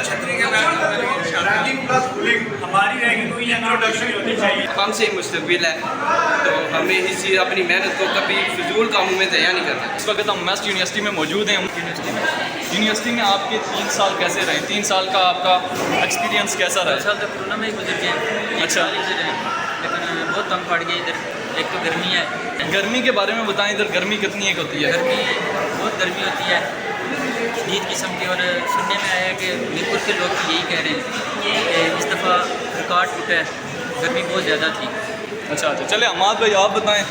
छतरी के हमारी रैंकिंग कोई इंट्रोडक्शन होनी चाहिए। हमसे मुस्तकबिल है, तो हमें इसी अपनी मेहनत को कभी फिजूल कामों में ज़ाया नहीं करना। इस वक्त हम मैस्ट यूनिवर्सिटी में मौजूद हैं। यूनिवर्सिटी में आपके 3 साल कैसे रहे? 3 साल का आपका एक्सपीरियंस कैसा रहा? 2 साल तक कोरोना में ही गुजर गए। अच्छा। लेकिन बहुत तंग पड़ गई इधर। एक तो गर्मी है। गर्मी के बारे में बताएं, इधर गर्मी कितनी एक होती है? गर्मी बहुत गर्मी होती है शदीद किस्म की। और सुनने में आया है कि मीरपुर के लोग भी यही कह रहे हैं कि इस दफ़ा रिकॉर्ड टूटा है, गर्मी बहुत ज़्यादा थी। अच्छा अच्छा, चले अमाद भाई आप बताएं,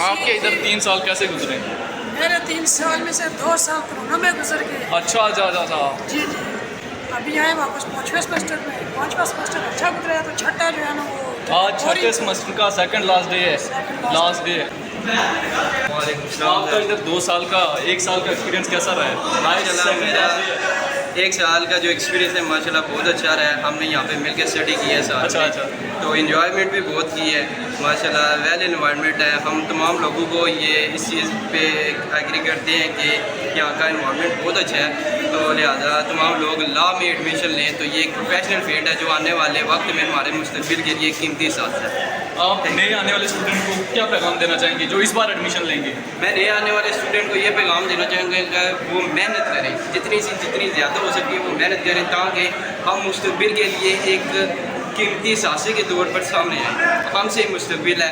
आपके इधर 3 साल कैसे गुजरे? मेरे 3 साल में से 2 साल कोरोना में गुजर गए। अच्छा अच्छा अच्छा अच्छा। जी जी, अभी आए वापस 5वें सेमेस्टर में। 5वां सेमेस्टर अच्छा गुजरा है, तो छठा जो है ना वो आज 6ठे सेमेस्टर का सेकंड लास्ट डे है। लास्ट डे है। आपका इधर 2 साल का 1 साल का एक्सपीरियंस कैसा रहा है? माशाल्लाह मेरा 1 साल का जो एक्सपीरियंस है माशाल्लाह बहुत अच्छा रहा है। हमने यहाँ पे मिलकर स्टडी की है साथ अच्छा में। अच्छा। तो इन्जॉयमेंट भी बहुत की है माशाल्लाह। वेल इन्वायरमेंट है। हम तमाम लोगों को ये इस चीज़ पे एग्री करते हैं कि यहाँ का इन्वायरमेंट बहुत अच्छा है, तो लिहाजा तमाम लोग लॉ में एडमिशन लें। तो ये एक प्रोफेशनल फील्ड है जो आने वाले वक्त में हमारे मुस्तकबिल के लिए कीमती साथ है। आप नए आने वाले स्टूडेंट को क्या पैगाम देना चाहेंगे जो इस बार एडमिशन लेंगे? मैं नए आने वाले स्टूडेंट को ये पैगाम देना चाहूँगा कि वो मेहनत करें, जितनी ज़्यादा हो सके वो मेहनत करें, ताकि हम मुस्तकबिल के लिए एक कीमती सासे के तौर पर सामने आए। हमसे मुस्तकबिल है,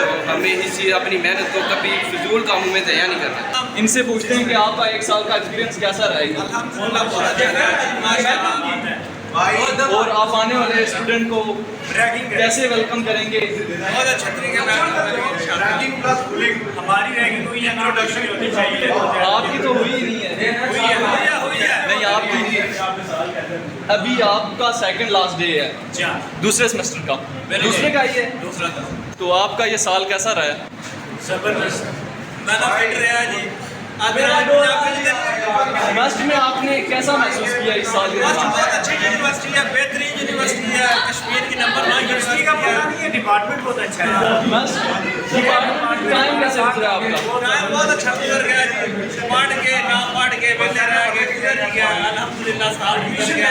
तो हमें इसी अपनी मेहनत को कभी फिजूल कामों में ज़ाया नहीं करना। इनसे पूछते हैं कि आपका 1 साल का एक्सपीरियंस कैसा रहेगा, और आप आने वाले स्टूडेंट को कैसे वेलकम करेंगे? छतरी के हमारी रैंकिंग कोई इंट्रोडक्शन होनी चाहिए। आपकी तो हुई ही नहीं है। नहीं आपकी नहीं है। अभी आपका सेकंड लास्ट डे है दूसरे सेमेस्टर का। दूसरे का ही है। दूसरा था। तो आपका ये साल कैसा रहा है? जबरदस्त बेनिफिट रहा जी। मैस्ट में आपने कैसा महसूस किया इस साल? बहुत अच्छी यूनिवर्सिटी है, बेहतरीन यूनिवर्सिटी है, कश्मीर की नंबर 1 यूनिवर्सिटी का पता नहीं है। डिपार्टमेंट बहुत अच्छा है। मैस्ट डिपार्टमेंट टाइम कैसे गुजरा आपका? टाइम बहुत अच्छा गुजर गया जी। पढ़ के ना पढ़ के बेहतर रह गए, गुजर गया अल्हम्दुलिल्लाह साल गुजर गया।